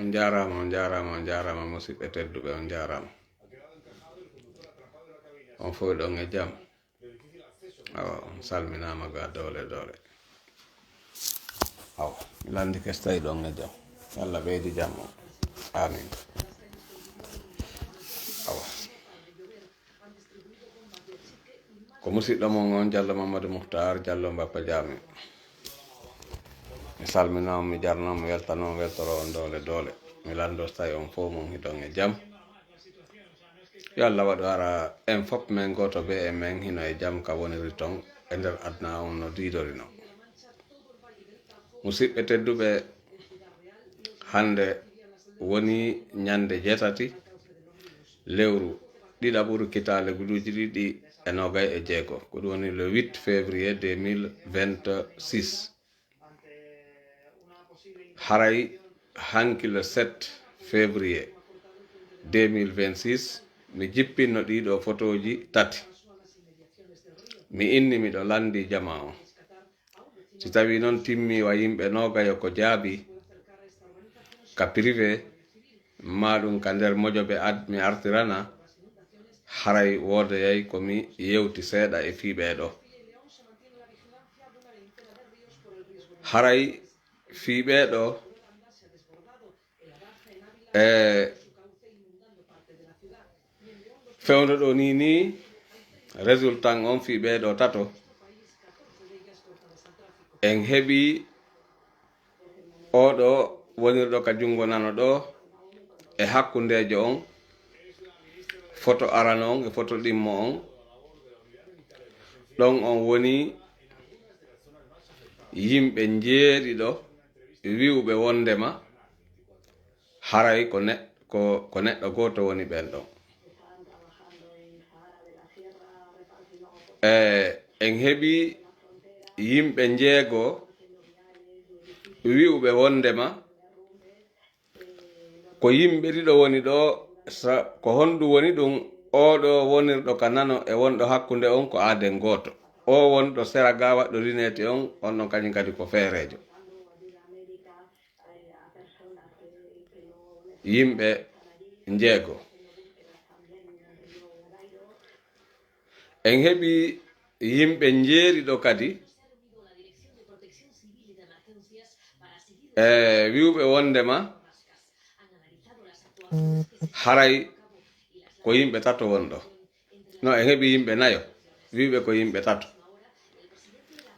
On jarama musidɓe tedduɓe on jarama on fof ɗon e jam awa on salminama ga dole awa mi landi kestayi ɗon e jam Allah ɓeydi jam o amin awa ko musidɗo mon on Diallo Mamadou Mouhtar Diallo Mbappa Jami mi salminama mi jarnoma mi weltanoma weltoro on dole mi lando tawi on fof mon hiɗon e jam yo Allah waɗu ara en fop men goto be e men hino e jam ka woniri ton e nder adna on no didori no musidɓe tedduɓe hande woni ñande 7 lewru ɗiɗaɓuru kitale guɗuji ɗiɗi e 26 ko ɗum woni le 8 février 2026 haray hanki le 7 février 2026 mi jippinno ɗiɗo photoji tati mi inni miɗo landi jama on si tawi noon timmiwa yimɓe 20 ko jaabi ka privé maɗum ka nder mojoɓe mi artirana haray woodayay komi yewti seeɗa e fiiɓeɗo haray fiiɓeɗo e fewndo ɗo ni résultat on fiiɓeɗo tato en heɓi oɗo wonirɗo ka jungo nano ɗo e hakkundejo on photo arano on e photo ɗimmo on ɗon on woni yimɓe jeeɗiɗo wiwɓe wondema haray ko neɗɗo goto woni ɓen ɗon en heɓi yimɓe 6 wiwɓe wondema ko yimɓe ɗiɗo woni ɗo ko honɗum woni ɗum oɗo wonirɗo ka nano e wonɗo hakkunde on ko aaden goto o wonɗo sera ga waɗɗo rinete on ɗon kañum kadi ko feerejo yimɓe 6 en heɓi yimɓe jeeɗiɗo kadi wiwɓe wondema haray ko yimɓe 3 wonɗo no en heɓi yimɓe 4 wiwɓe ko yimɓe 3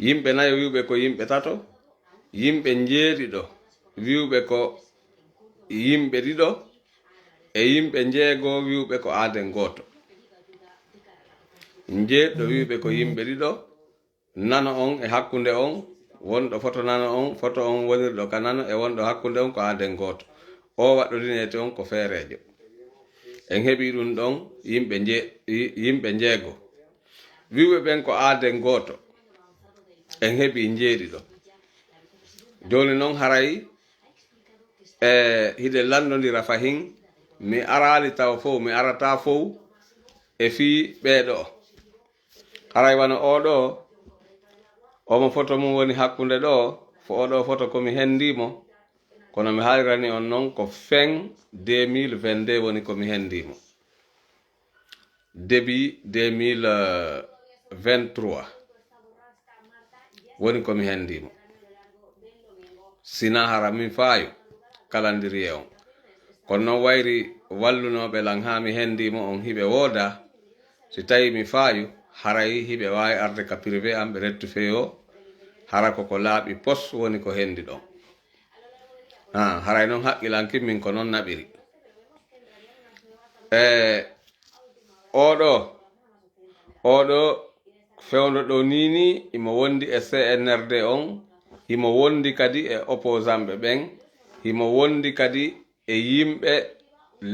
yimɓe 4 wiwɓe ko yimɓe 3 yimɓe jeeɗiɗo wiwɓe ko yimɓe 2 e yimɓe 6 wiwɓe ko aaden goto jeeɗiɗo wiwɓe ko yimɓe 2 nano on e hakkunde on wonɗo photo nano on photo on wonirɗo ka nano e wonɗo hakkunde on ko aaden goto o waɗɗo rinete on ko feerejo en heɓi ɗum ɗon yimɓe 6 wiwɓe ɓen ko aaden goto en heɓi jeeɗiɗo joni noon haray hiɗe landodira fahin mi arali taw fof mi arata fof e fii ɓeɗo haray wano oɗo omo photo mum woni hakkunde ɗo fo oɗo photo komi hendimo kono mi haalirani on noon ko fin 2022 woni komi hendimo début 2023 woni komi hendimo sina hara min faayo calendrier on kono noon wayri wallunoɓe lan ha mi hendimo on hiɓe wooda si tawi mi faayo haray hiɓe wawi arde ka privé am ɓe rettu feyo hara koko laaɓi pos woni ko hendi ɗon haray noon haqqilanki min ko noon naɓiri oɗo fewndo ɗo nini imo wondi e CNRD on himo wondi kadi e opposant ɓe ɓen himo wondi kadi e yimɓe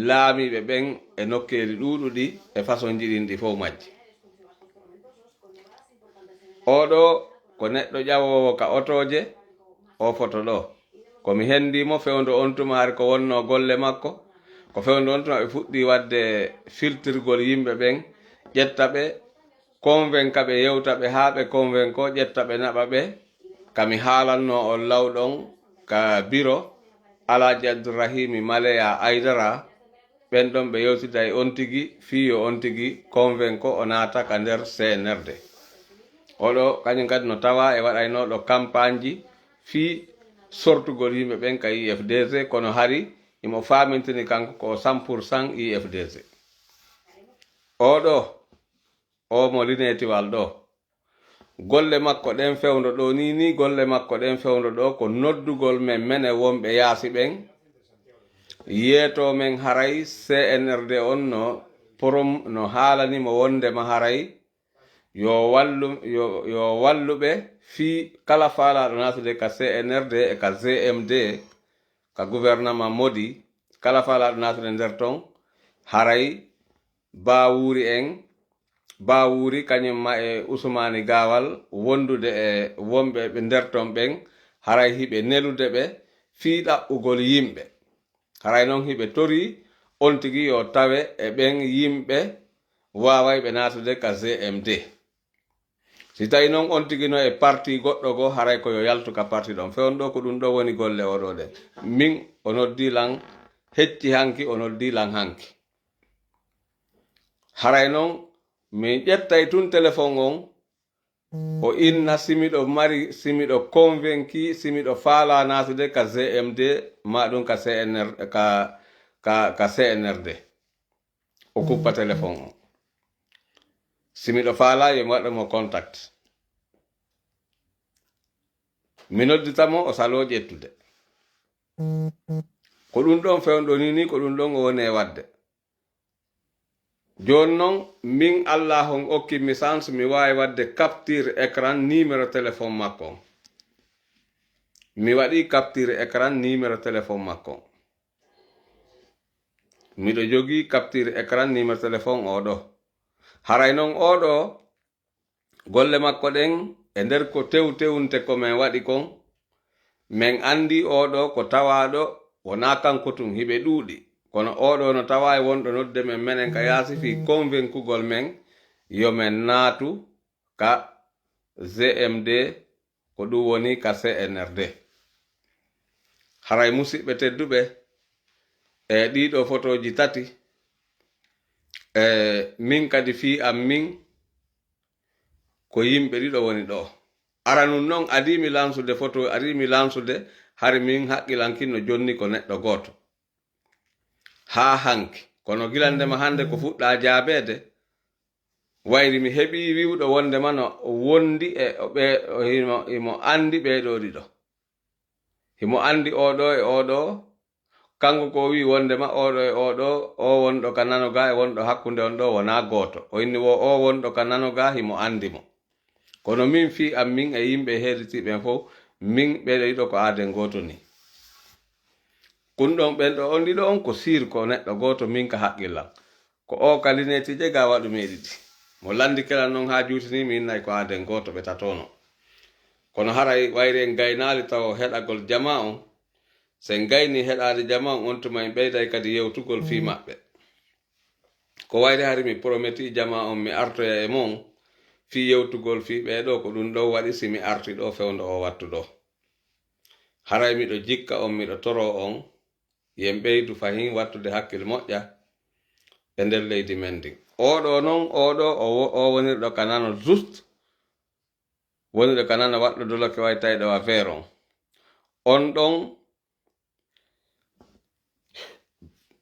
laamiɓe ɓen e nokkeli ɗuɗuɗi e façon jiɗinɗi fof majji oɗo ko neɗɗo ƴawowo ka otoje o photo ɗo komi hendimo fewndo on tumari ko wonno golle makko ko fewndo on tuma ɓe fuɗɗi wadde filtrgol yimɓe ɓen ƴettaɓe convainca ɓe yewtaɓe ha ɓe convainco ƴettaɓe naɓaɓe kami haalanno on lawɗon ka biro Alaji Abdourahimi Maleya Aidara ɓen ɗon ɓe yewtida e on tigi fiyo on tigi convainco o naata ka nder CNRD oɗo kañum kadi no tawa e waɗaynoɗo campagne ji fi sortugol yimɓe ɓen ka IFDG kono hari imo famintini kanko ko 100% IFDG oɗo o mo linetiwal ɗo golle makko ɗen fewndo ɗo ni golle makko ɗen fewndo ɗo ko noddugol men mene wonɓe yaasi ɓen yeeto men haray CNRD on no porom no haalanimo wondema haray yo walluɓe fi kala faalaɗo natude ka CNRD e ka GMD ka gouvernement modi kala faalaɗo natude nder ton haray bawuri kañumma e Ousmani Gawal wondude e wonɓe ɓe nder ton ɓen haray hiɓe nelude ɓe fi ɗaɓɓugol yimɓe haray noon hiɓe tori on tigi yo tawe e ɓen yimɓe waway ɓe natude ka GMD si tawi noon on tigi no e parti goɗɗo go haray ko yo yaltu ka parti ɗon fewon ɗo ko ɗum ɗo woni golle oɗo ɗe min o noddilan hecci hanki o noddilan hanki haray noon min ƴettay tun téléphone on o inna simiɗo mari simiɗo convaincu simiɗo faala natude ka GMD ma ɗum ka CNRD o kuppa téléphone on simiɗo faala yo waɗamo contact mi nodditamo o salo ƴettude ko ɗum ɗon fewndo ni ko ɗum ɗon o woni e wadde joni noon min Allah on okkimi chance mi wawi wadde capture écran numéro téléphone makko mi waɗi capture écran numéro téléphone makko miɗo jogi capture écran numéro téléphone oɗo haray noon oɗo golle makko ɗen e nder ko tewnte ko min waɗi kon min andi oɗo ko tawaɗo wona kanko tun hiɓe ɗuuɗi kono oɗo no tawa e wonɗo nodde men menen ka yaasi fi convaincugol men yo men naatu ka GMD ko ɗum woni ka CNRD haray musidɓe tedduɓe e ɗiɗo photoji tati min kadi fi am min ko yimɓe ɗiɗo woni ɗo aranum noon adimi lansude photo adimi lansude hari min haqqilankino jonni ko neɗɗo goto ha hanki kono gilandema hande ko fuɗɗa jaabede wayri mi heɓi wiwɗo wondema no wondi e ɓe himo andi ɓeɗo ɗiɗo himo andi oɗo e oɗo kanko ko wi wondema oɗo e oɗo o wonɗo ka nanoga e wonɗo hakkunde on ɗo wona goto o inni wo o wonɗo ka nanoga himo andimo kono min fi am min e yimɓe heeditiɓen fof min ɓeɗo ɗiɗo ko aaden goto ni kun ɗon ɓen ɗo on ɗiɗo on ko sir ko neɗɗo goto min ka haqqillan ko o ka linetije ga waɗu meɗiɗi mo landi kela noon ha jutini min nayi ko aaden goto ɓe tatono kono haray wayri en gaynali taw heɗagol jama on sen gayni heɗade jama on tuma en ɓeyday kadi yewtugol fi maɓɓe ko wayri hari mi prometi jama on mi artoya e mon fi yewtugol fi ɓeɗo ko ɗum ɗo waɗi si mi arti ɗo fewndo o wattu ɗo haray miɗo jikka on miɗo toro on yen ɓeydu fahin wattude hakkil moƴƴa e nder leydi men ndin oɗo noon oɗo o wonirɗo ka nano juste wonirɗo ka nano waɗɗo doloke way tawɗo affaire on ɗon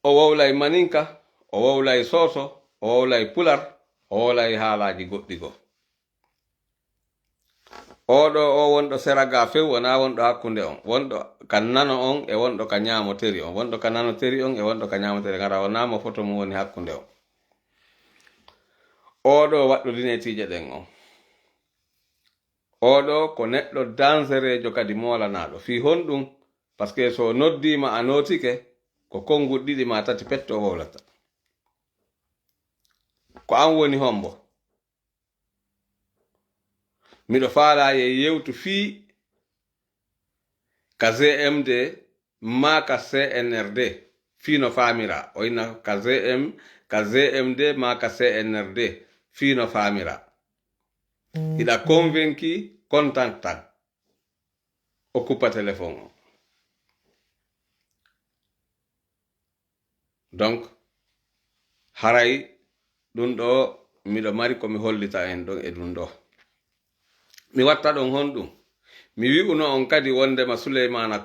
o wowlay maninka o wowlay soso o wowlay pular o wowlay haalaji goɗɗi go oɗo o wonɗo seraga few wona wonɗo hakkunde on wonɗo ka nano on e wonɗo ka ñamoteri on wonɗo ka nanoteri on e wonɗo ka ñamoteri gara wona mo photo mum woni hakkunde on oɗo waɗɗo linetije ɗen on oɗo ko neɗɗo dangerejo kadi molanaɗo fi honɗum par ce que so noddima a notike ko konngol ɗiɗi ma tati petto o wowlata ko an woni hombo miɗo faala ye yewtu fi ka GMD ma ka CNRD fi no famira o inna ka GMD ma ka CNRD fino famira ida convaincu content tan occupa téléphone o donc haray ɗum ɗo miɗo mari komi hollita en ɗon e ɗum ɗo mi watta ɗon honɗum mi wi'uno on kadi wondema Souleymana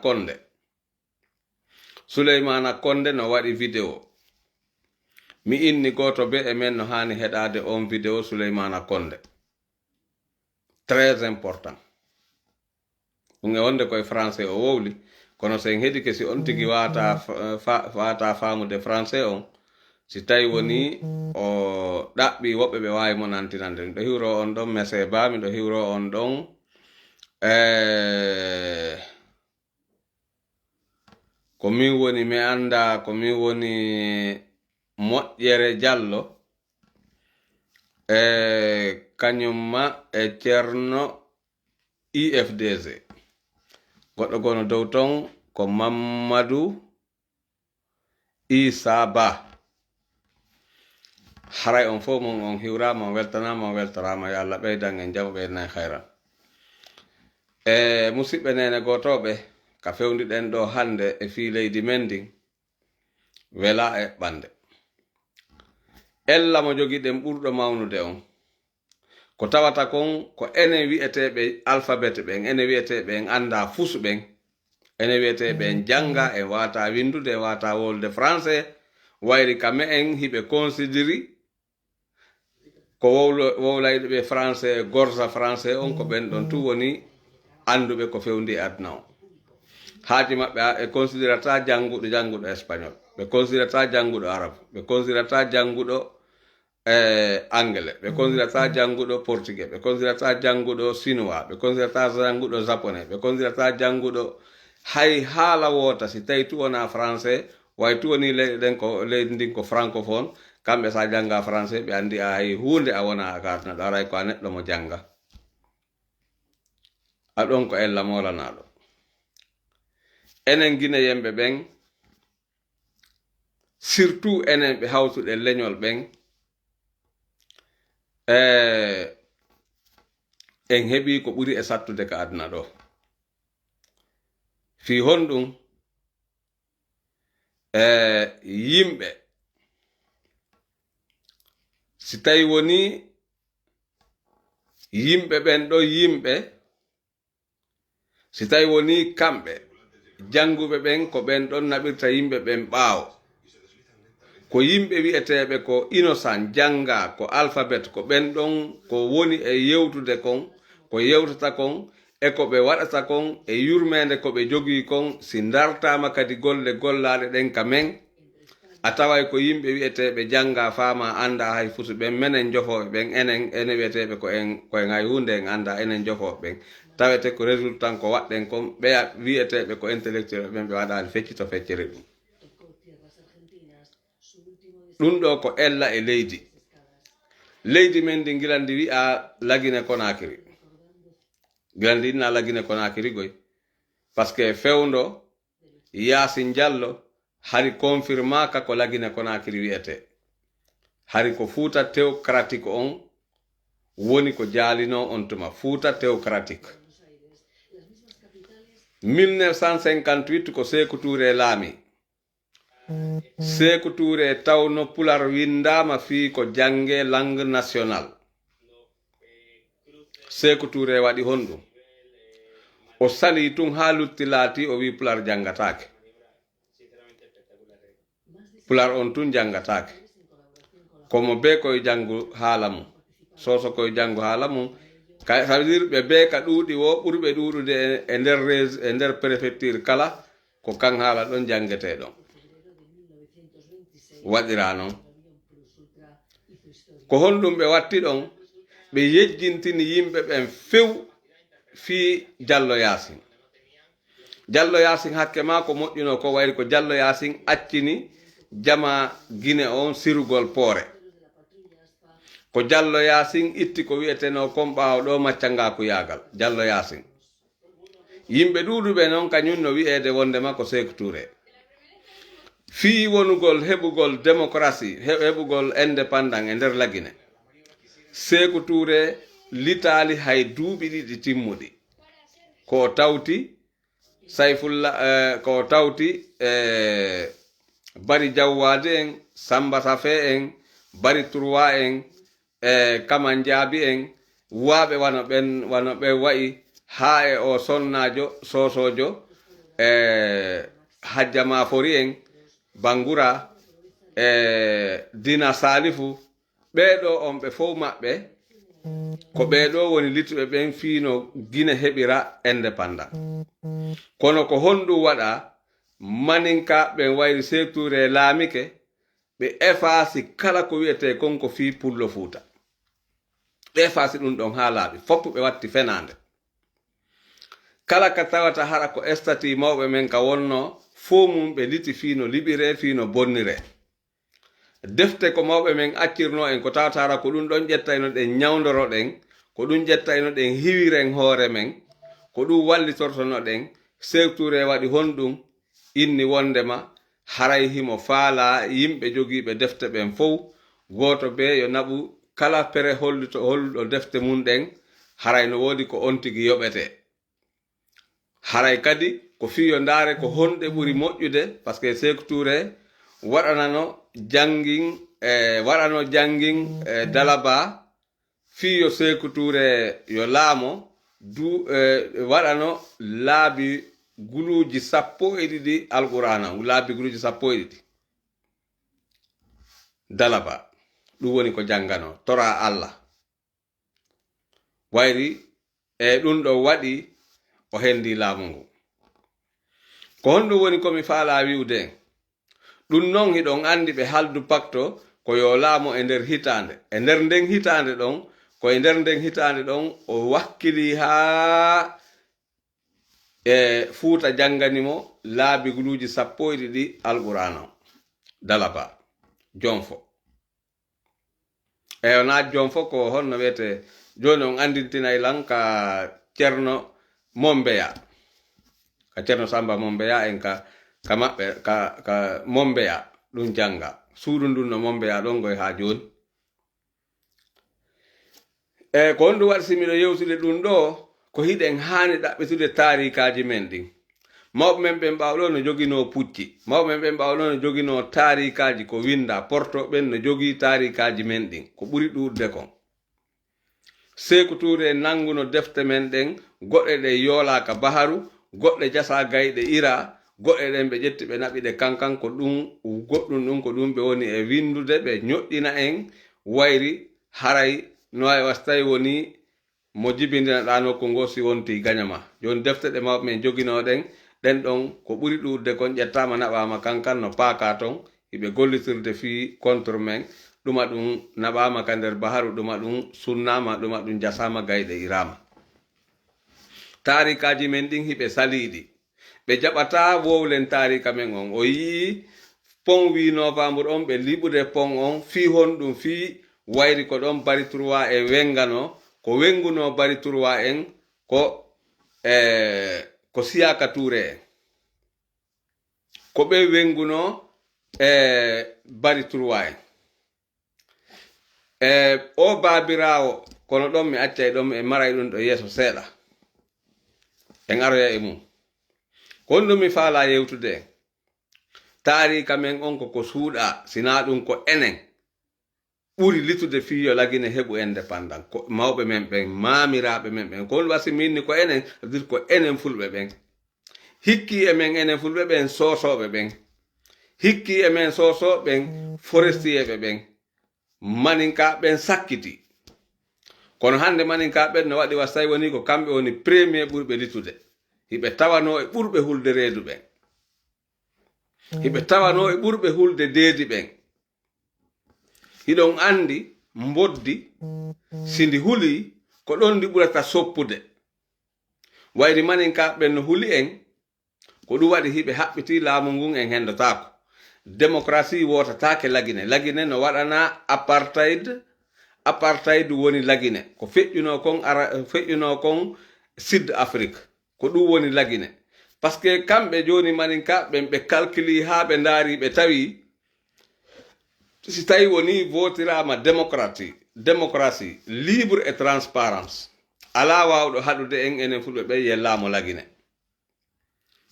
Konde no waɗi vidéo mi inni goto be e men no hani heɗade on vidéo Souleymana Konde très important ɗum e wonde koye français o wowli kono sen heɗi ke si on tigi wata famude français on si tawi woni o ɗaɓɓi woɓɓe ɓe wawi mo nantinande miɗo hiwro on ɗon mese ba miɗo hiwro on ɗon ko min woni mi anda ko min woni Moƴƴere Diallo kañumma e Ceerno IFDG goɗɗo gono dow ton ko Mamadou Isa Ba haray on fof mon on hiwrama on weltanama on weltorama yo Allah ɓeydan en jaam ɓeydan hayran musidɓe nene gotoɓe ka fewniɗen ɗo hande e fi leydi men ndin wela e ɓande ella mo jogiɗen ɓurɗo mawnude on ko tawata kon ko enen wi'eteɓe alphabet ɓen enen wi'eteɓe en anda fusu ɓen enen wi'eteɓe en janga en wata windude en wata wolde français wayri kame en hiɓe considéri ko wowlayɗo ɓe français gorsa français on ko ɓen ɗon tu woni anduɓe ko fewndi aduna o haaji maɓɓe ɓe considérata janguɗo espagnol ɓe considérata janguɗo arabe ɓe considérata janguɗo anglais ɓe considérata janguɗo portugais ɓe considérata janguɗo chinois ɓe considérata janguɗo japonais ɓe considérata janguɗo hay haala wota si tawi tu wona français way tu woni leydi ndin ko francophone kamɓe sa janga français ɓe andi a hay hunde a wona a kartanaɗo aray ko a neɗɗo mo janga aɗon ko ella molanaɗo enen guine yemɓe ɓen surtout enen ɓe hawtuɗe leñol ɓen en heɓi ko ɓuri e sattude ka aduna ɗo fi honɗum yimɓe si tawi woni yimɓe ɓen ɗo yimɓe si tawi woni kamɓe janguɓe ɓen ko ɓen ɗon naɓirta yimɓe ɓen ɓaawo ko yimɓe wi'eteɓe ko innocent janga ko alphabet ko ɓen ɗon ko woni e yewtude kon ko yewtata kon e ko ɓe waɗata kon e yurmede ko ɓe jogii kon si dartama kadi golle gollaɗe ɗen ka men a taway ko yimɓe wi'eteɓe janga fama anda hay fusu ɓen menen jofoɓe ɓen enen wi'eteɓe koyen hay hunde en anda enen jofoɓe ɓen tawete ko résultat ko waɗɗen kon ɓeya wi'eteɓe ko intellectuel ɓen ɓe waɗani feccito feccere ɗum ɗum ɗo ko ella e leydi men ndi gilandi wi'a Lagine Conakry gilandi inna Lagine Conakry goy par ce que fewndo Yaasin Diallo hari confirmaka ko Lagine Conakry wi'ete hari ko Fouta théocratique on woni ko jaalino on tuma Fouta théocratique 1958 ko Sékou Touré laami Sékou Touré tawno pular windama fi ko jange langue nationale Sékou Touré waɗi honɗum o sali tun ha lutti laati o wi pular jangatake pular on tun jangatake komo be koye jangu haala mum soso koye jangu haala mum ça veut dire ɓe be ka ɗuuɗi wo ɓurɓe ɗuuɗude e nder préfecture kala ko kan haala ɗon jangeteɗon waɗira noon ko honɗum ɓe watti ɗon ɓe yejjintini yimɓe ɓen few fi Diallo Yaasin hakke ma ko moƴƴuno ko wayri ko Diallo Yaasin accini jama Guinée on sirugol poore ko Diallo Yaasin itti ko wi'eteno kon ɓaawo ɗo maccangaku yaagal Diallo Yaasin yimɓe ɗuuɗuɓe noon kañum no wi'ede wondema ko Sékou Touré fii wonugol heɓugol démocratie heɓugol indépendant e nder Lagine Sékou Touré litali hay duuɓi ɗiɗi timmudi ko tawti Sayfullah ko tawti Bari Jawwade en Samba Safe en Bari Turwa en Kaman Jaabi en waɓe wano ɓe wayi ha e o sonnajo sosojo Hajja Mafori en Bangura Dina Salifu ɓeɗo on ɓe fof maɓɓe ko ɓeɗo woni lituɓe ɓen fiino Guinée heɓira indépendant kono ko honɗum waɗa maninka ɓen wayri Sékou Touré laamike ɓe effaci kala ko wiyete konko fi Pullo Fuuta ɓe effaci ɗum ɗon ha laaɓi foppu ɓe watti fenande kala ka tawata hara ko estati mawɓe men ka wonno fo mum ɓe liti fiino liɓire fiino bonnire defte ko mawɓe men accirno en ko tawata hara ko ɗum ɗon ƴettayno ɗen ñawdoro ɗen ko ɗum ƴettayno ɗen hiwiren hoore men ko ɗum wallitortono ɗen Sékou Touré waɗi honɗum inni wondema haray himo faala yimɓe jogiiɓe defte ɓen fof goto be yo naɓu kala pere holluɗo defte mum ɗen haray no woodi ko on tigi yoɓete haray kadi ko fiyo ndaare ko honɗe ɓuri moƴƴude par ce que Sékou Touré waɗanano jangin Dalaba fiyo Sékou Touré yo laamo waɗano laabi guluuji 12 alqur'ana laabi guluuji 12 Dalaba ɗum woni ko jangano tora Allah wayri ɗum ɗo waɗi o hendi laamu ngu ko honɗum woni komi faala wiwde ɗum noon hiɗon andi ɓe haldu pacto ko yo laamo e nder hitande e nder nden hitande ɗon koye nder nden hitande ɗon o wakkili ha Fuuta janganimo laabi guluuji 12 alqur'ana Dalaba jonfo na jonfo ko honno wiyete joni on andintinay lan ka Ceerno Mombeya ka Ceerno Samba Mombeya en ka maɓɓe ka Mombeya ɗum janga suudu ndun no Mombeya ɗon goye ha joni ko honɗum waɗi simiɗo yewtude ɗum ɗo ko hiɗen hani ɗaɓɓitude tarikaji men ɗin mawɓe men ɓen ɓawɗo no jogino pucci mawɓe men ɓen ɓawɗo no jogino tarikaji ko winda portoɓen no jogi tarikaji men ɗin ko ɓuri ɗurde kon Sékou Touré nanguno defte men ɗen goɗɗe ɗe yoolaka baharu goɗɗe jasa gayɗe ira goɗɗe ɗen ɓe ƴetti ɓe naɓiɗe kankan ko ɗum goɗɗum ɗum ko ɗum ɓe woni e windude ɓe ñoɗɗina en wayri haray no wawi wastayi woni mo jibindinaɗano ko ngosi wonti gañama joni defte ɗe mawɓe men joginoɗen ɗen ɗon ko ɓuri ɗurde kon ƴettama naɓama kankan no paaka ton hiɓe gollitirde fi contre men ɗuma ɗum naɓama ka nder baharu ɗuma ɗum sunnama ɗuma ɗum jasama gayɗe irama tarikaji men ɗin hiɓe saliɗi ɓe jaɓata wowlen tarika men on o yii pont 8 novembre on ɓe liɓude pont on fi honɗum fi wayri ko ɗon Bari Turwa e wengano ko wenguno Bari Turwa en ko Siyaka Touré en ko ɓe wenguno Bari Turwa en o babirawo kono ɗon mi accay ɗon e maray ɗum ɗo yeeso seeɗa en aroya e mum ko honɗum mi faala yewtude tarika men on ko suuɗa sina ɗum ko enen ɓuri litude fiyo lagine heɓu indépendant ko mawɓe men ɓen mamiraɓe men ɓen ko wasi minni ko enen dir ko enen fulɓe ɓen hikki e men enen fulɓe ɓen sosoɓe ɓen hikki e men sosoɓe ɓen forestier ɓen maninka ɓen sakkiti kono hande maninka ɓen no waɗi wasay woni ko kamɓe woni premier ɓurɓe litude hiɓe tawano e ɓurɓe hulde reedu ɓen hiɓe tawano e ɓurɓe hulde deedi ɓen hiɗon andi mboddi sindi huli ko ɗon ndi ɓurata soppude wayri maninka ɓen no huli en ko ɗum waɗi hiɓe haɓɓiti laamu ngun en hendotako démocratie wotatake lagine no waɗana apartheid woni lagine ko feƴƴuno kon Sud Afrique ko ɗum woni lagine par ce que kamɓe joni maninka ɓen ɓe calculi ha ɓe ndaari ɓe tawi si tawi woni votirama démocratie démocratie libre et transparence ala wawɗo haɗude en enen fulɓe ɓe ye laamo lagine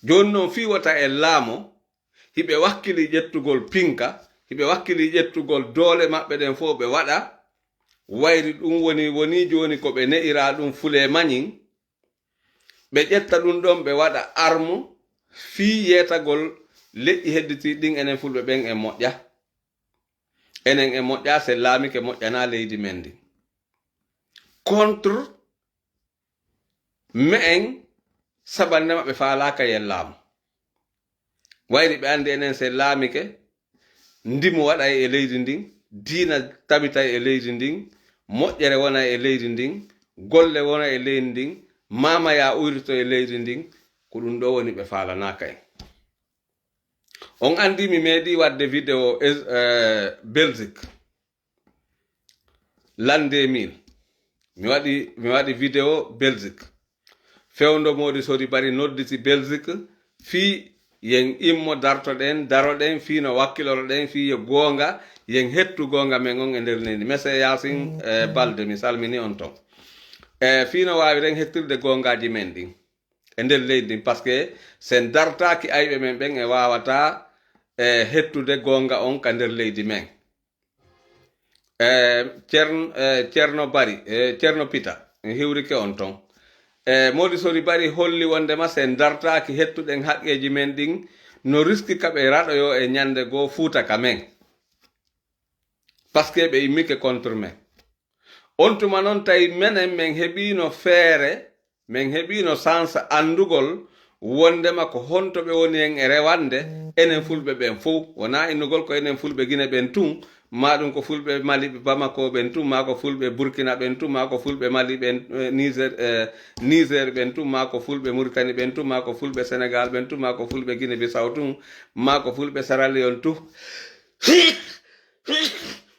joni noon fi wata e laamo hiɓe wakkili ƴettugol pinka hiɓe wakkili ƴettugol doole maɓɓe ɗen fof ɓe waɗa wayri ɗum woni joni ko ɓe ne'ira ɗum fule mañin ɓe ƴetta ɗum ɗon ɓe waɗa arme fi yetagol leƴƴi hedditi ɗin enen fulɓe ɓen e moƴƴa enen e moƴƴa se laamike moƴƴana leydi men ndi contre me en saɓande maɓɓe faalaka yen laamu wayri ɓe andi enen se laamike ndimo waɗa e leydi ndin diina tabita e leydi ndin moƴƴere wona e leydi ndin golle wona e leydi ndin mamaya uyrito e leydi ndin ko ɗum ɗo woni ɓe faalanaka en on andi mi meeɗi wadde vidéo Belgique l'an 2000 mi waɗi vidéo Belgique fewndo Mody Sori Bari nodditi Belgique fi yen immo daroɗen fi no wakkiloroɗen fi yo goonga yen hettu goonga men on e nder leydi mese Yasin Balde mi salmini on ton fi no wawiren hettirde goongaji men ɗin e nder leydi ndin par ce que sen dartaki ayɓe men ɓen e wawata hettude goonga on ka nder leydi men Ceerno Bari Ceerno Pita mi hiwrike on ton Mody Sori Bari holli wondema sen dartaki hettuɗen haqqeji men ɗin no riski kaɓe raɗoyo e ñande goo Fuuta ka men par ce que ɓe immike contre men on tuma noon tawi menen min heɓino feere min heɓino sens andugol wondema ko honto ɓe woni en e rewande enen fulɓe ɓen fof wona innugol ko enen fulɓe Guinée ɓen tun ma ɗum ko fulɓe Mali Bamako ɓen tun ma ko fulɓe Burkina ɓen tun ma ko fulɓe Mali ɓen Niger ɓen tun ma ko fulɓe Mauritanie ɓen tun ma ko fulɓe Sénégal ɓen tun ma ko fulɓe Guinée Bissau tun ma ko fulɓe Sierra Leone tun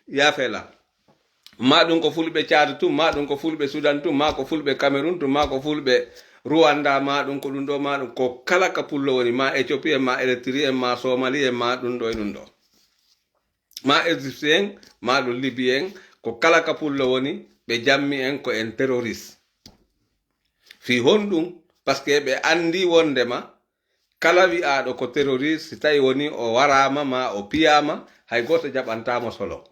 yafela ma ɗum ko fulɓe Tchad tun ma ɗum ko fulɓe Sudan tun ma ko fulɓe Cameroun tun ma ko fulɓe Rwanda ma ɗum ko ɗum ɗo ma ɗum ko kala ka pullo woni ma Éthiopie en ma Érythrée en ma Somalie en ma ɗum ɗo e ɗum ɗo ma Égyptien ma ɗum Libye en ko kala ka pullo woni ɓe jammi en ko en terroriste fi honɗum par ce que ɓe andi wondema kala wi'aɗo ko terroriste si tawi woni o warama ma o piyama hay goto jaɓantamo solo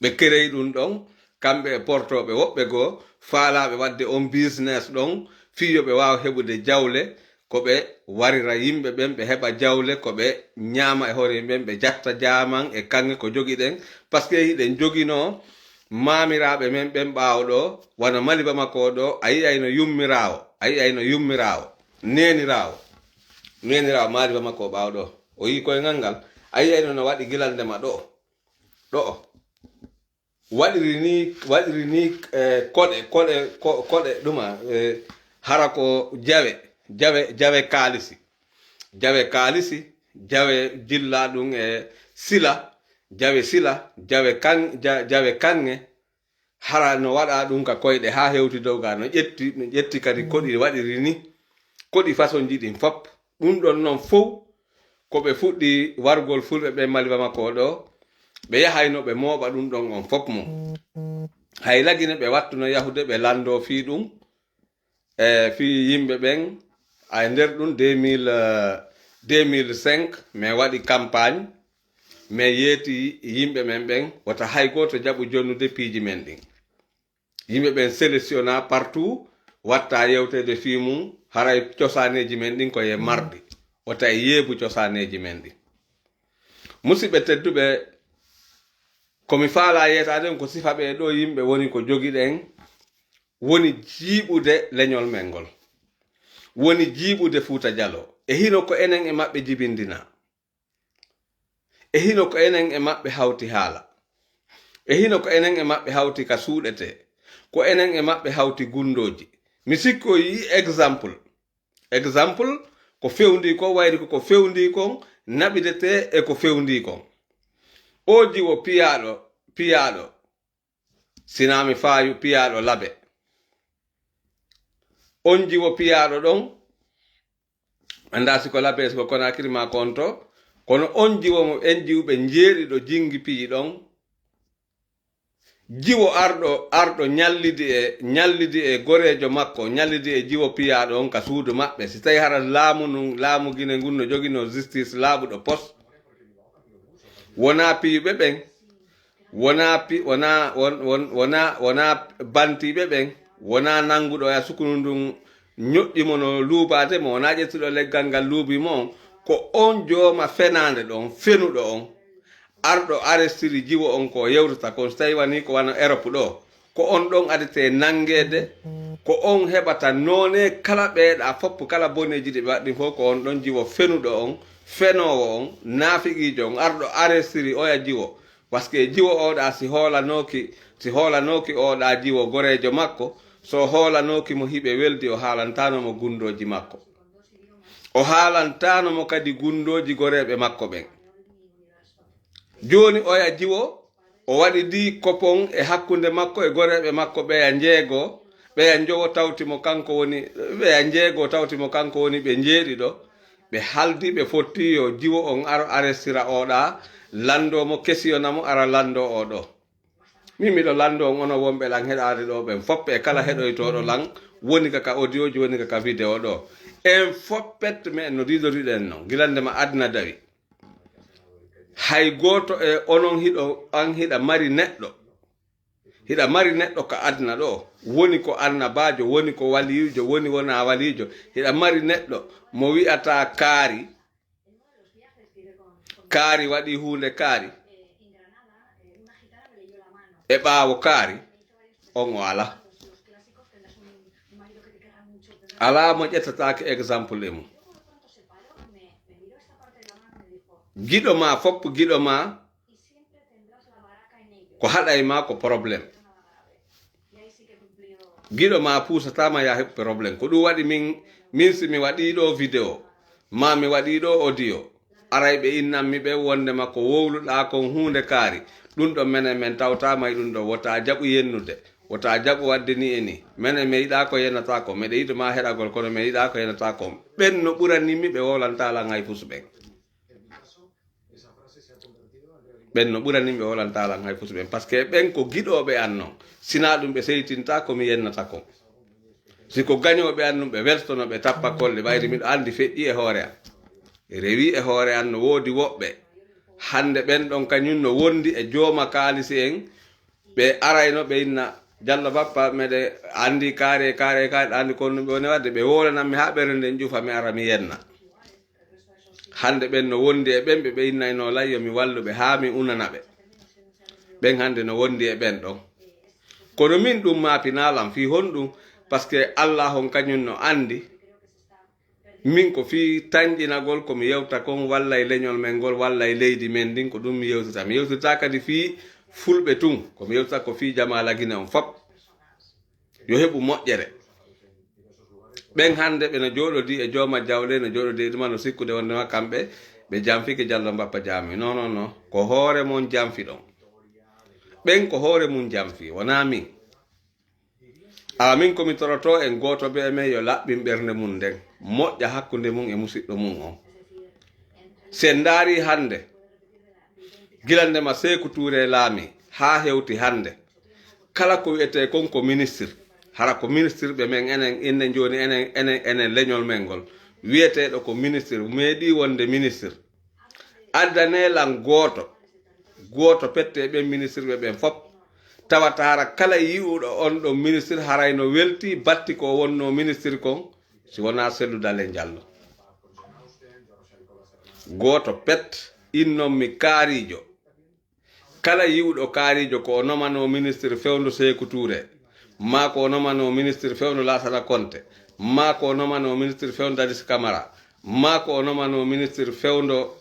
ɓe kerey ɗum ɗon kamɓe e portoɓe woɓɓe goo faalaɓe wadde on business ɗon fiyoɓe wawa heɓude jawle ko ɓe warira yimɓe ɓen ɓe heɓa jawle ko ɓe ñaama e hoore ɓen ɓe jatta jaman e kange ko jogiɗen par ce que hiɗen jogino mamiraɓe men ɓen ɓawɗo wona Mali Bamako ɗo a yiyayno yummirawo nenirawo Mali Bamako ɓawɗo o yi koye ngal ngal a yiyayno no waɗi gilandema ɗo waɗiri ni koɗe ɗuma hara ko jawe kaalisi jawe jilla ɗum e sila jawe kanŋe hara no waɗa ɗum ka koyɗe ha hewti dow ga no ƴetti kadi koɗi waɗiri ni koɗi façon ji ɗin fop ɗum ɗon noon fof ko ɓe fuɗɗi wargol fulɓe ɓe Mali Bamako ɗo ɓe yahayno ɓe mooɓa ɗum ɗon on fop mum hay lagine ɓe wattuno yahude ɓe lando fi ɗum fi yimɓe ɓen a nder ɗum 2005 mais waɗi campagne mais yeeti yimɓe men ɓen wata hay goto jaɓu jonnude piiji men ɗin yimɓe ɓen sélectionna partout watta yewtede fi mum haray cosaneji men ɗin koye marɗi wata e yeebu cosaneji men ɗin musidɓe tedduɓe komi faala yetaden ko sifa ɓe ɗo yimɓe woni ko jogiɗen woni jiiɓude leñol men ngol woni jiiɓude Fuuta Jallo e hino ko enen e maɓɓe jibindina e hino ko enen e maɓɓe hawti haala e hino ko enen e maɓɓe hawti ka suuɗete ko enen e maɓɓe hawti gundoji mi sikki o yi exemple ko fewndi ko wayri ko fewndi kon naɓidete e ko fewndi kon o jiwo piyaɗo sinami faayu piyaɗo labe on jiwo piyaɗo ɗon anda siko labe siko Conakry ma konto kono on jiwo mo en jiwɓe jeeriɗo jingi piyi ɗon jiwo arɗo ñallidi e gorejo makko ñallidi e jiwo piyaɗo on ka suudu maɓɓe si tawi hara laamu guine ngun no jogino justice laaɓuɗo poste wona piiɓe ɓen wona bantiɓe ɓen wona nanguɗo ya sukunu ndun ñoƴƴimo no luubade mo wona ƴettuɗo leggal ngal luubimo on ko on jooma fenande ɗon fenuɗo on arɗo arestiri jiwo on ko yewtata kon so tawi wani ko wana Europe ɗo ko on ɗon adete nangede ko on heɓata noone kala ɓeeɗa foppu kala boneji ɗi ɓe waɗɗi fof ko on ɗon jiwo fenuɗo on fenowo on naafiqijo on arɗo arestiri oya jiwo par ce que jiwo oɗa si hoolanoki oɗa jiwo gorejo makko so hoolanoki mo hiɓe weldi o haalantanomo gundoji makko o haalantanomo kadi gundoji goreɓe makko ɓen joni oya jiwo o waɗi di kopon e hakkunde makko e goreɓe makko ɓeya jeego ɓeya jowo tawtimo kanko woni ɓeya jeego tawtimo kanko woni ɓe jeeɗi ɗo ɓe haldi ɓe fotti yo jiwo on aro arestira oɗa landomo kesiyonamo ara lando oɗo min miɗo lando on ono wonɓe lan heɗade ɗo ɓen foppe e kala heɗoytoɗo lan woni kaka audio ji woni kaka vidéo ɗo en foppet men no didoriɗen noon gilandema adna dawi hay goto e onon hiɗa mari neɗɗo ka adna ɗo woni ko annabajo woni ko walijo woni wona walijo hiɗa mari neɗɗo mo wi'ata kaari waɗi hunde kaari e ɓaawo kaari on o ala mo ƴettatake exemple e mum giɗo ma foppu giɗo ma ko haɗay ma ko probléme giɗo ma puusatama ya heɓ probléme ko ɗum waɗi min si mi waɗiɗo vidéo ma mi waɗiɗo audio aray ɓe innanmi ɓe wondema ko wowluɗa kon hunde kaari ɗum ɗo menen men tawtama e ɗum ɗo wota jaɓu yennude wota jaɓu wadde ni e ni menen mi yiɗa ko yenata ko meɗe yiɗo ma heɗagol kono mi yiɗa ko yenata ko ɓen no ɓuranimmi ɓe wolantalan hay fusuɓen ɓen no ɓuranimɓe wolantalan hay fusuɓen par ce que ɓen ko giɗoɓe an noon sina ɗum ɓe seytinta komi yennata kon siko gañoɓe an ɗum ɓe weltono ɓe tappa kolle ɓayri miɗo andi feƴƴi e hoore am rewi e hoore an no woodi woɓɓe hande ɓen ɗon kañum no wondi e jooma kaalisi en ɓe arayno ɓe inna Diallo Bappa meɗe andi kaari andi kon ɓe woni wadde ɓe wolananmi ha ɓerde nden ƴufa mi ara mi yenna hande ɓen no wondi e ɓen ɓe innayno layyo mi walluɓe ha mi unana ɓe ɓen hande no wondi e ɓen ɗon kono min ɗum mapinalam fi honɗum par ce que Allah hon kañum no andi min ko fi tanƴinagol komi yewta kon walla e leñol men ngol walla e leydi men ndin ko ɗum mi yewtita kadi fi fulɓe tun komi yewtata ko fi Jamala Guinée on fop yo heɓu moƴƴere ɓen hande ɓe no jooɗodi e jooma jawle no jooɗodi e ɗuma no sikkude wondema kamɓe ɓe jamfiki Diallo Bappa Jammeh non ko hoore mon jamfi ɗon ɓen ko hoore mum jamfi wona min min komi toroto en goto be men yo laɓɓin ɓernde mum nden moƴƴa hakkunde mum e musidɗo mum on sen daari hande gilandema Sékou Touré laami ha hewti hande kala ko wiyete kon ko ministre hara ko ministre ɓe men enen joni enen leñol men ngol wiyeteɗo ko ministre meeɗi wonde ministre addanelan goto pette ɓen ministre ɓe ɓen fop tawata hara kala yi'uɗo on ɗo ministre harayno welti batti ko wonno ministre kon si wona Cellou Dalein Diallo goto pet innommi kaarijo kala yi'uɗo kaarijo ko o nomano ministre fewndo Sékou Touré ma ko o nomano ministre fewndo Lassana Conté ma ko o nomano ministre fewndo Dadis Camara ma ko o nomano ministre fewndo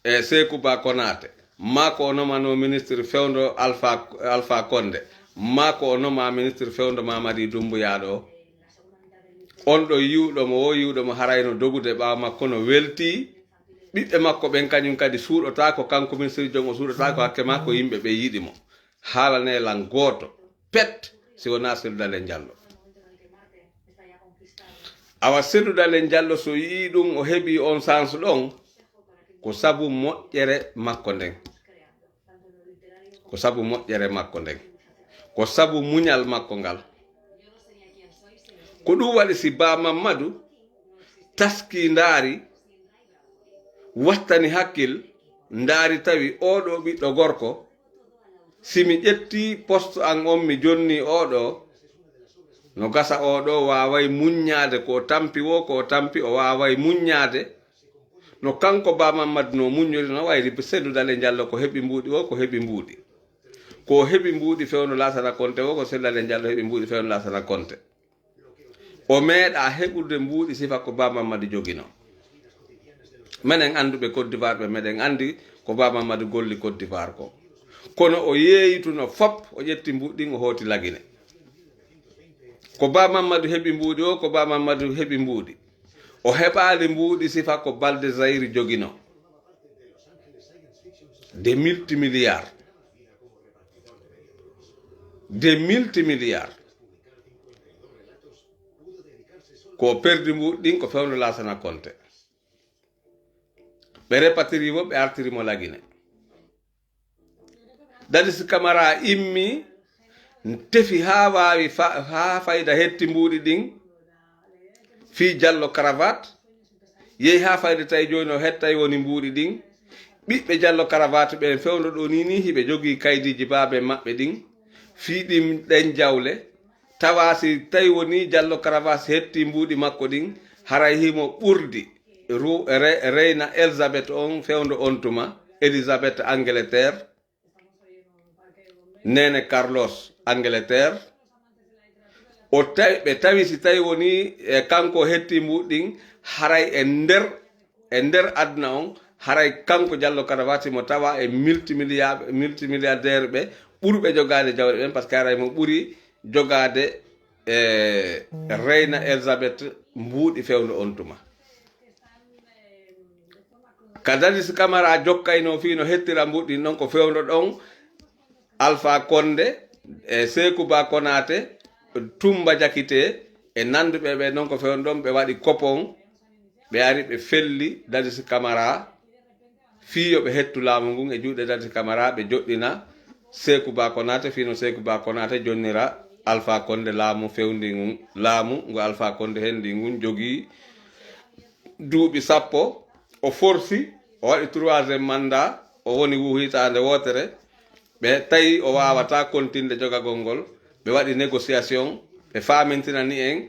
Sékou Ba Konaté ma ko o nomano ministre fewndo Alpha Condé ma ko o noma ministre fewndo Mamadi Doumbouya ɗo on ɗo yiwɗomo harayno dogude ɓawa makko no welti ɓiɓɓe makko ɓen kañum kadi suuɗota ko kanko ministre jon o suuɗota ko hakke ma ko yimɓe ɓe yiɗimo haalane lan goto pet si wona Cellou Dalein Diallo awa Cellou Dalein Diallo so yii ɗum o heɓi on chance ɗon ko sabu moƴƴere makko nden ko sabu muñal makko ngal ko ɗum waɗi si Ba Mamadou taski ndaari wattani hakkil ndaari tawi oɗo ɓiɗɗo gorko simi ƴetti poste an on mi jonni oɗo no gasa oɗo waway muññade ko tampi o waway muññade no kanko Ba Mamadou no muññori no wayri Seydou Dale Diallo ko heɓi mbuuɗi ko heɓi mbuuɗi ko heɓi mbuuɗi fewno Lassana Conté ko Seydou Dale Diallo heɓi mbuuɗi fewno Lassana Conté o meeɗa heɓude mbuuɗi sifa ko Ba Mamadou jogino menen anduɓe Côte d'Ivoire ɓe meɗen andi ko Ba Mamadou golli Côte d'Ivoire ko kono o yeeyituno fop o ƴetti mbuuɗɗin o hooti lagine ko Ba Mamadou heɓi mbuuɗi ko Ba Mamadou heɓi mbuuɗi o heɓaali mbuuɗi sifa ko Balde Zahir jogino des multimilliards ko perdi mbuuɗɗin ko fewno Lassana Conté ɓe repatirimo ɓe artirimo lagine Dadis Camara immi tefi ha wawi ha fayda hetti mbuuɗi ɗin fi Diallo cravate yehi ha fayda tawi joni o hettay woni mbuuɗi ɗin ɓiɓɓe Diallo cravate ɓen fewno ɗo ni hiɓe jogui kaydiji baabe maɓɓe ɗin fiiɗi ɗen jawle tawa si tawi woni Diallo cravate hetti mbuuɗi makko ɗin haray himo ɓurdi Reina Elizabeth on fewndo on tuma Elizabeth Angleterre Nene Carlos Angleterre o tawi ɓe tawi si tawi woni kanko hetti mbuɗɗin haray e nder aduna on haray kanko Diallo Cravate mo tawa e multimilliardaire ɓe ɓurɓe jogade jawɗe ɓen par ce que haray mo ɓuri jogade Reina Elizabeth mbuuɗi fewndo on tuma ka Dadis Camara jokkayno fi no hettira mbuɗɗi noon ko fewndo ɗon Alpha Condé e Sékou Ba Konaté Toumba Diakité e nanduɓe ɓe noon ko fewno ɗon ɓe waɗi kopon ɓe ari ɓe felli Dadis Camara fiyo ɓe hettu laamu ngun e juuɗe Dadis Camara ɓe joɗɗina Sékou Ba Konaté fino Sékou Ba Konaté jonnira Alpha Condé laamu fewndi ngun laamu ngo Alpha Condé hendi ngun jogii duuɓi 10 o forsi o waɗi 3e mandat o woni hitande wotere ɓe tawi o wawata continde jogagol ngol ɓe waɗi négociation ɓe famintinani en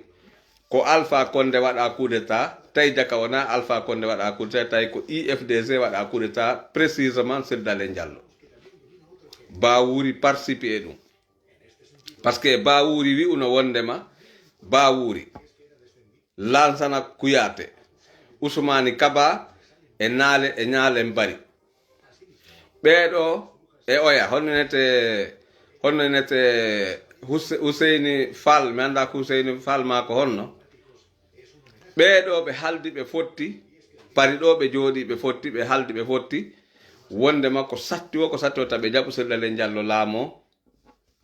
ko Alpha Condé waɗa coup d'état tawi jaka wona Alpha Condé waɗa coup d'état tawi ko IFDC waɗa coup d'état précisément Seydou Dale Diallo Ba Wuri participe ɗum par ce que Ba Wuri wi uno wondema Ba Wuri Lansana Kouyaté Ousmani Kaba e Ñaale Mbari ɓeɗo e oya honno nete Husseini Fall mi anda ko Husseini Fall ma ko honno ɓeɗo ɓe haldi ɓe fotti pari ɗo ɓe jooɗi ɓe fotti ɓe haldi ɓe fotti wondema ko satti o taɓe jaɓu Seydou Dale Diallo laamo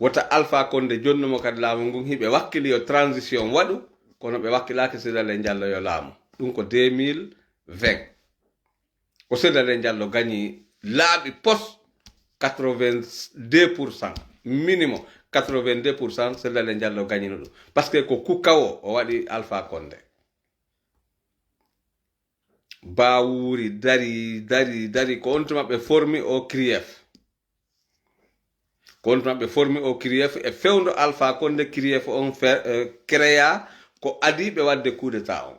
wota Alpha Condé jonnumo kadi laamu ngun hiɓe wakkili yo transition waɗu kono ɓe wakkilaki Seydou Dale Diallo yo laamu ɗum ko 2020 ko Seydou Dale Diallo gagni laaɓi poste 82% minimum 82% Seydou Dale Diallo gagnino ɗum par ce que ko kukkawo o waɗi Alpha Condé Ba Wuri dari ko on tuma ɓe formi o CRIEF ko on tuma ɓe formi o CRIEF e fewndo Alpha Condé CRIEF on créa ko adiɓe wadde coup d'état on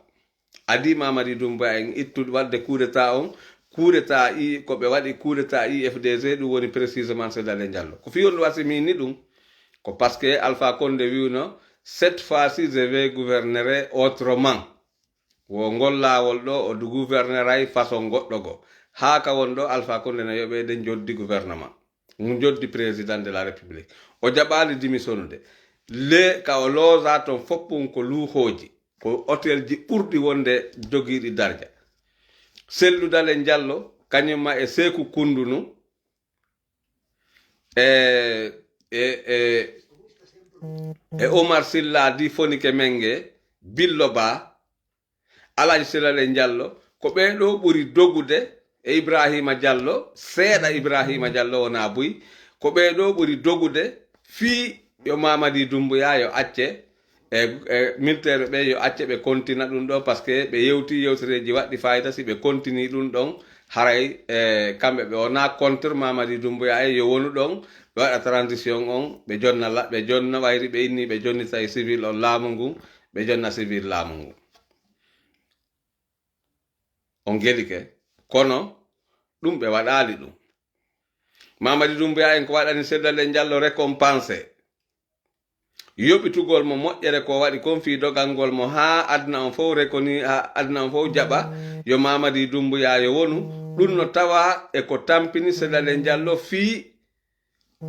adi Mamadi Doumbouya en ittude wadde coup d'état on coup d'état ko ɓe waɗi coup d'état IFDC ɗum woni précisément Seydou Dale Diallo ko fi on wasimini ɗum ko par ce que Alpha Condé wiuno cette fois-ci je vais gouverner autrement wo ngol laawol ɗo o gouverneray façon goɗɗo go haa ka won ɗo Alpha Condé no yoɓede joddi gouvernement joddi président de la république o jaɓali démissionnude ka o loosa toon foppum ko luuhooji ko hôtel ji ɓurɗi wonde jogiiɗi darja Seydou Dale Diallo kañumma e Sékou Koundoulou e Omar Silla di Fonike Mengue Billo Ba Alaji Seydou Dale Diallo ko ɓeɗo ɓuri dogude e Ibrahima Diallo seeɗa Ibrahima Diallo wona buy ko ɓeɗo ɓuri dogude fii yo Mamadi Doumbouya yo acce militaire ɓe yo acce ɓe continua ɗum ɗo par ce que ɓe yewti yewtereji waɗɗi fayida si ɓe continue ɗum ɗon haray kamɓe ɓe wona contre Mamadi Doumbouya yo wonu ɗon ɓe waɗa transition on ɓe jonna wayri ɓe inni ɓe jonnita civil on laamu ngu ɓe jonna civil laamu ngu on gelike kono ɗum ɓe waɗali ɗum Mamadi Doumbouya en ko waɗani seddale Diallo récompensé yoɓitugol mo moƴƴere ko waɗi konfi dogalngol mo ha aduna on fof rekoni ha aduna on fof jaɓa yo Mamadi Doumbouya yo wonu ɗum no tawa e ko tampini seddale Diallo fii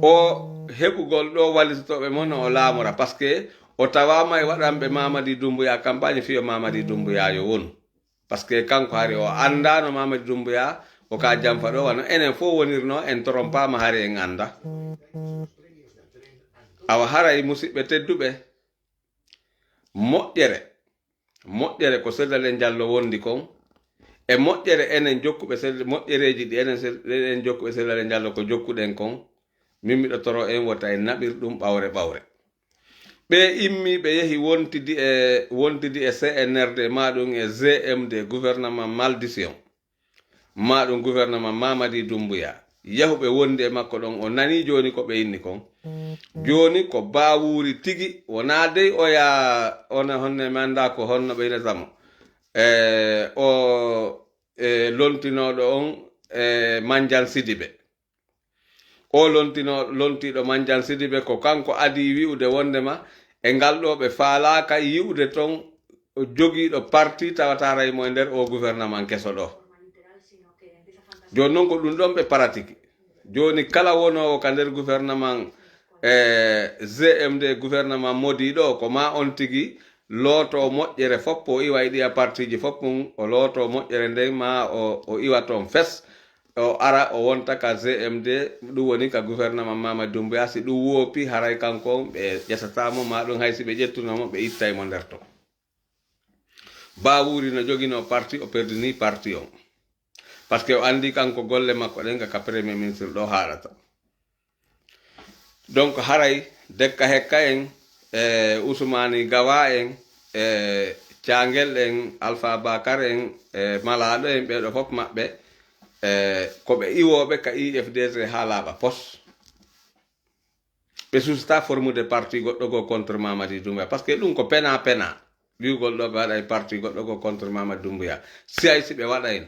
o heɓugol ɗo wallitotoɓe mon no o laamora par ce que o tawama e waɗanɓe Mamadi Doumbouya campagne fiyo Mamadi Doumbouya yo wonu par ce que kanko hari o andano Mamadi Doumbouya o ka jamfa ɗo wano enen fof wonirno en trompama hari en anda awa haray musidɓe tedduɓe moƴƴere ko seddale Diallo wondi kon e moƴƴere enen jokkuɓe moƴƴereji ɗi enen jokkuɓe seddale Diallo ko jokkuɗen kon min miɗo toro en wota en naɓir ɗum ɓawre ɓe immi ɓe yehi wontidi e CNRD maɗum e GMD gouvernement maldition maɗum gouvernement Mamadi Doumbouya yahuɓe wondi e makko ɗon o nani joni ko ɓe inni kon joni ko bawuri tigi wona dey oya ona honne mi anda ko honno ɓe yinatamo o lontinoɗo on Mandiang Sidibé o lontiɗo Mandiang Sidibé ko kanko adi wi'ude wondema e ngal ɗo ɓe faalaka yi'ude ton jogiiɗo parti tawata mo e nder o gouvernement keso ɗo joni noon ko ɗum ɗon ɓe pratique joni kala wonowo ka nder gouvernement GMD gouvernement modi ɗo ko ma on tigi looto moƴƴere foppo o iwa e ɗiya partiji foppum o looto moƴƴere nden ma o iwa toon fes o ara o wonta ka GMD ɗum woni ka gouvernement Mamadi Doumbouya si ɗum woopi haray kanko ɓe ƴetatamo ma ɗum haysi ɓe ƴettunomo ɓe ittaymo nder to bawuri no joguino parti o perdini parti on par ce que o andi kanko golle makko ɗen ka premier ministre ɗo haɗata donc haray dekka hekka en Ousmani Gawa en Thiangel en Alpha Bakar en Malaɗo en ɓeɗo fof maɓɓe koɓe iwoɓe ka IFDC ha laaɓa pos ɓe susta formude parti goɗɗo go contre Mamadi Doumbouya par ce que ɗum ko pena wiugol ɗo ɓe waɗa e parti goɗɗo go contre Mamadi Doumbouya si ay si ɓe waɗayno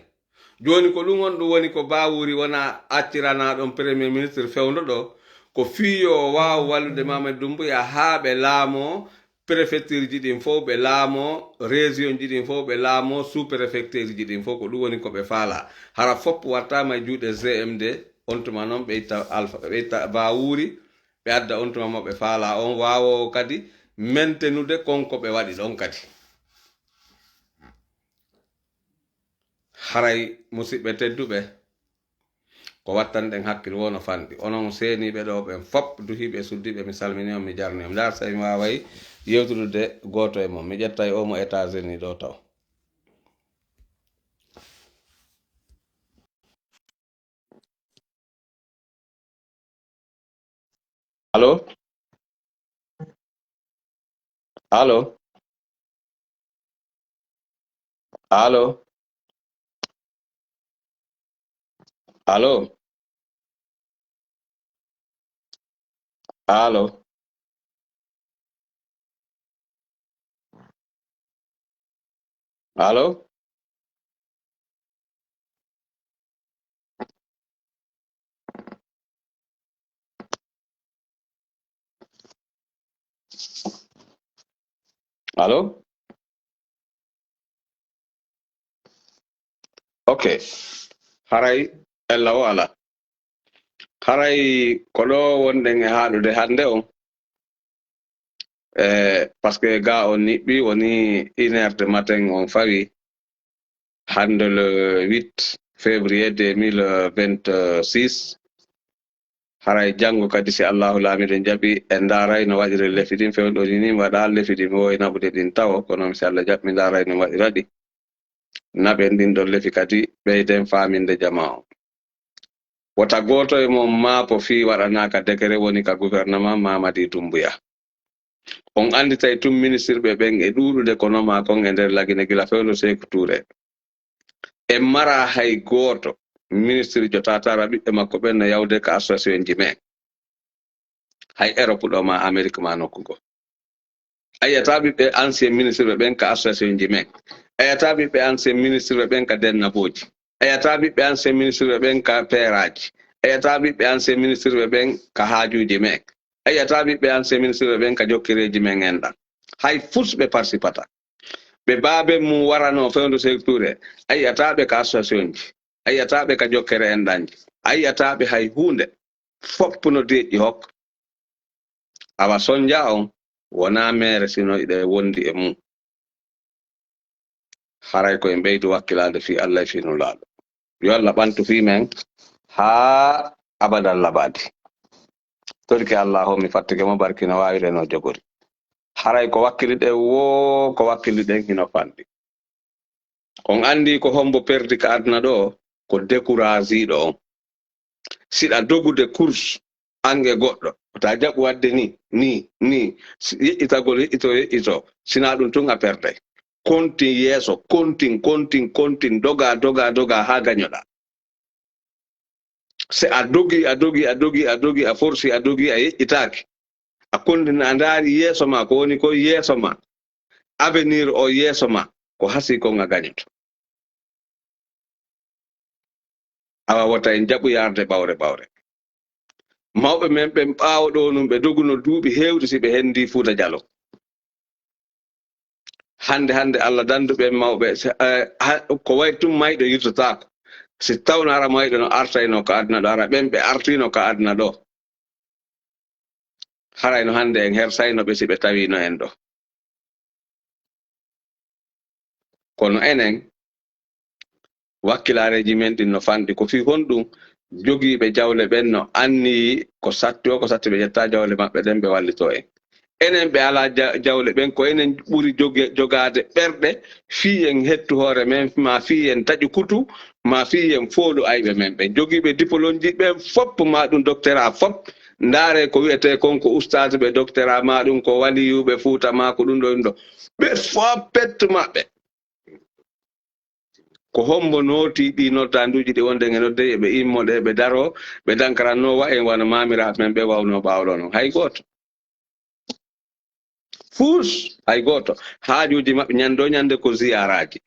joni ko ɗum on ɗum woni ko bawuri wona acciranaɗon premier ministre fewdo ɗo ko fiyo wawa wallude Mamadi Doumbouya ha ɓe laamo préfecture ji ɗin fof ɓe laamo région ji ɗin fof ɓe laamo sous préfecture ji ɗin fof ko ɗum woni koɓe faala hara fopp wattama e juuɗe GMD on tuma noon ɓe itta bawuri ɓe adda on tuma mo ɓe faala on wawowo kadi maintenude konko ɓe waɗi ɗon kadi haray musidɓe tedduɓe ko wattanɗen hakkille wono fanɗi onon seeniɓe ɗo ɓen fop duhiɓe suddiɓe mi salmini on mi jarni on ndar so mi waway yewtude goto e mon mi ƴetta e omo États-Unis ɗo taw allo allo allo allo allo allo allo ok haray ella o ala haray ko ɗo wonɗen e haɗude hannde on par ce que ga on niɓɓi woni 1 heure de matin on fawi hande le 8 février 2026 haray janngo kadi si allahu laamiɗo jaɓi en ndaray no waɗire lefi ɗin fewɗoni ni mi waɗa lefi ɗi mi wowi naɓude ɗin tawo kono si Allah jaɓi mi ndaray no waɗira ɗi naɓen ɗin ɗon lefi kadi ɓeyden faminde jama o wota goto e mom maapo fi waɗanaka décret woni ka gouvernement Mamadi Doumbouya on andi tay tum ministre ɓe ɓen e ɗuɗude kono ma kon e nder lagine gila fewno Sékou Touré e mara hay goto ministre jotatara ɓiɓɓe makko ɓen no yawde ka association ji men hay Europe ɗo ma Amérique ma nokkugo ayata ɓiɓɓe ancien ministre ɓe ɓen ka association ji men ayata ɓiɓɓe ancien ministre ɓe ɓen ka dennaboji ayata ɓiɓɓe ancien ministre ɓe ɓen ka peeraji ayata ɓiɓɓe ancien ministre ɓe ɓen ka haajuji men ayata ɓiɓɓe ancien ministre ɓe ɓen ka jokkireji men enɗan hay fus ɓe participata ɓe baabe mum warano fewndo Sékou Touré ayataɓe ka association ji ayataɓe ka jokkere enɗanji ayataɓe hay hunde fopp no deƴƴi hokka awa sonja on wona mere sino iɗe wondi e mum haray koye ɓeydu wakkilade fi Allah e finulaɗo yo Allah ɓantu fi men ha abadan labadi torki Allah ho mi fattike mo barkina wawire no jogori haray ko wakkili ɗe wo ko wakkili ɗen hino fanɗi on andi ko hombo perdi ka aduna ɗo ko découragé ɗo on siɗa dogude course ange goɗɗo ta jaɓu wadde ni yeƴƴitagol yeƴƴito sina ɗum tun a perday kontin yeeso kontin doga ha gañoɗa se a dogi a forsi a dogi a yeƴƴitaki a kondina a ndaari yeeso ma ko woni ko yeeso ma avenir o yeeso ma ko hasi kon a gañoto awa wota en jaɓu yarde ɓawre mawɓe men ɓen ɓaawo ɗo num ɓe doguno duuɓi heewdi si ɓe hendi Fuuta Jallo hande Allah danduɓe mawɓe ko way tum mayɗo yirtotako si tawno ara mayɗo no artayno ko aduna ɗo ara ɓen ɓe artino ko aduna ɗo harayno hande en hersayno ɓe si ɓe tawino en ɗo kono enen wakkilareji men ɗin no fanɗi ko fi honɗum jogiiɓe jawle ɓen no anni ko satti ɓe ƴetta jawle maɓɓe ɗen ɓe wallito en enen ɓe ala jawle ɓen ko enen ɓuri jogade ɓerɗe fi en hettu hoore men ma fi en taƴi kutu ma fi en fooɗu ayɓe men ɓen jogiiɓe diplôme ji ɓen fopp ma ɗum doctorat fopp ndaare ko wiyete konko ustade ɓe doctorat ma ɗum ko waliyuɓe Fuuta ma ko ɗum ɗo ɓe fof pettu maɓɓe ko hombo nooti ɗi noddanduji ɗi wonde e nodde eɓe immoɗe ɓe daro ɓe dankaranno wa en wano mamiraɓe men ɓe wawno ɓawɗo noon hay goto fus hay goto haajuji maɓɓe ñande ko ziyaraji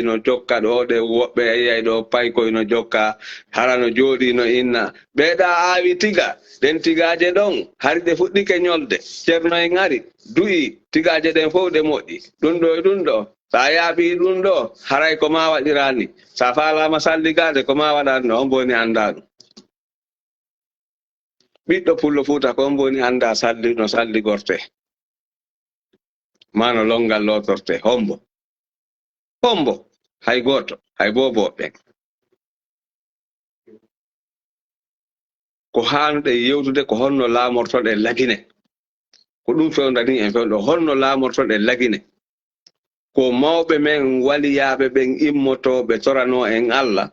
no jokka ɗo ɗe woɓɓe yiyay ɗo paykoy no jokka hara no jooɗi no inna ɓeeɗa aawi tiga ɗen tigaje ɗon hari ɗe fuɗɗike ñolde ceerno en ari du'i tigaje ɗen fof ɗe moƴƴi ɗum ɗo e ɗum ɗo sa yaaɓi ɗum ɗo haray ko ma waɗirani sa faalama salligade ko ma waɗanno on boni anda ɗum ɓiɗɗo pullo Fuuta ko on boni anda no salligorte ma no longal lotorte hombo hay goto hay boɓɓen ko hanuɗe yewtude ko honno laamortoɗe lagine ko ɗum fewndani en fewndo honno laamortoɗe lagine ko mawɓe men waliyaɓe ɓen immotoɓe torano en Allah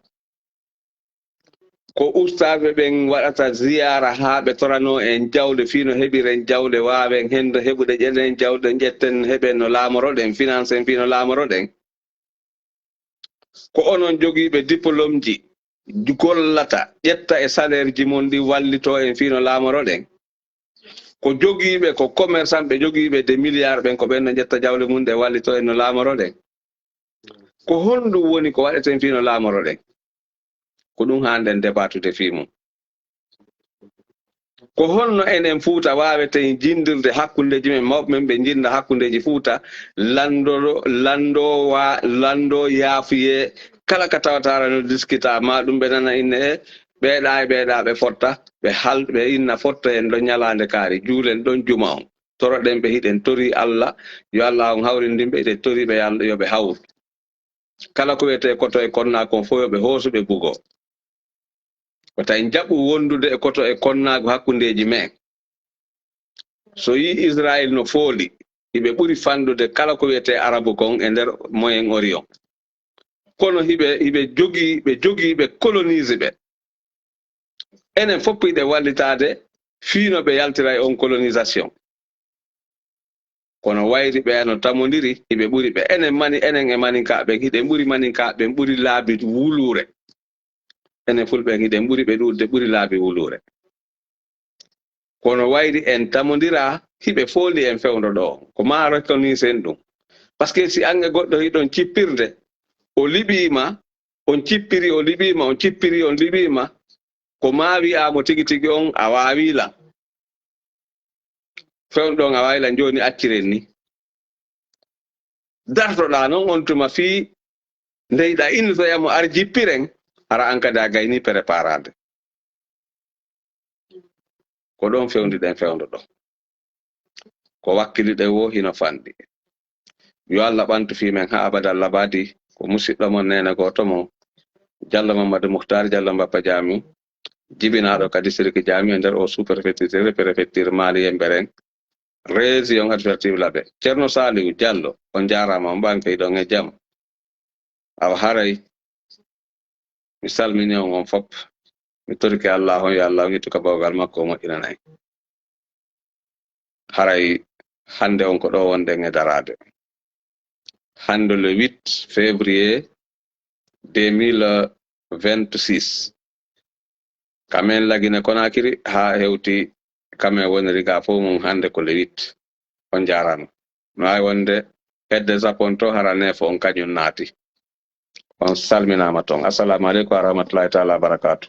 ko ustaɓe ɓen waɗata ziyara ha ɓe torano en jawle fino heɓiren jawle wawen hendo heɓude ƴeɗen jawle ƴetten heɓen no laamoroɗen finance en fino laamoroɗen ko onon jogiiɓe diplôme ji gollata ƴetta e salaire ji mon ɗi wallito en fino laamoroɗen ko jogiiɓe ko commerçant ɓe jogiiɓe de milliards ɓen ko ɓen no ƴetta jawle mum ɗe wallito en no laamoroɗen ko honɗum woni ko waɗeten fino laamoroɗen ko ɗum handen debatude fi mum ko honno enen Fuuta waweten jindirde hakkundeji men mawɓe men ɓe jinda hakkundeji Fuuta lando yaafuye kala ka tawatara no diskita ma ɗum ɓe nana inne ɓeeɗa ɓe fotta ɓe inna fotta en ɗon ñalande kaari juulen ɗon juma on toroɗen ɓe hiɗen tori Allah yo Allah on hawrindinɓe eɗen tori ɓe yoɓe hawru kala ko wiyete koto e konnakon fof yoɓe hoosuɓe bugo wata en jaɓu wondude e koto e konnago hakkundeji men so yi Israël no fooli hiɓe ɓuri fandude kala ko wiyete arabu kon e nder moyen orient kono hiɓe jogi ɓe colonise ɓe enen fof yiɗe wallitade fiino ɓe yaltira e on colonisation kono wayri ɓe no tamodiri hiɓe ɓuri ɓe enen e maninkaɓe hiɗen ɓuri maninkaɓe ɓuri laabi wulure enen fulɓe hiɗen ɓuri ɓe ɗurde ɓuri laabi wulure kono wayri en tamodira hiɓe fooli en fewdo ɗo ko ma reconnaisen ɗum par ce que si ange goɗɗo hiɗon cippirde o liɓima on cippiri o liɓima on cippiri on liɓima ko ma wi'amo tigi tigi on a wawila fewɗon a wawila joni acciren ni dartoɗa noon on tuma fi ndeyɗa innitoyamo ar jippiren ara an kadi a gayni préparade ko ɗon fewdiɗen fewdo ɗo ko wakkiliɗe wo hino fanɗi yo Allah ɓantu fimen ha abada labadi ko musidɗo mon nene goto mon Diallo Mamadou Mouhtar Diallo Mbappa Jami jibinaɗo ka district Jami e nder o sous préfecture Mali e Mbereng région administrative Labé Ceerno Saliou Diallo on jarama on ɓan kayɗon e jaam awa haray mi salmini on fop mi torike Allah on yo Allah on yettuka bawgal makko o moƴƴinanayi haray hande on ko ɗo wonden e darade hande le 8 février 2026 kamen lagine Konakiri ha hewti kamen woni riga fo mum hande ko le 8 on jarano no wawi wonde hedde sapon to hara nefo on kañum naati on salminama toon assalamu aleykum wa rahmatullahi taala wa barakatuh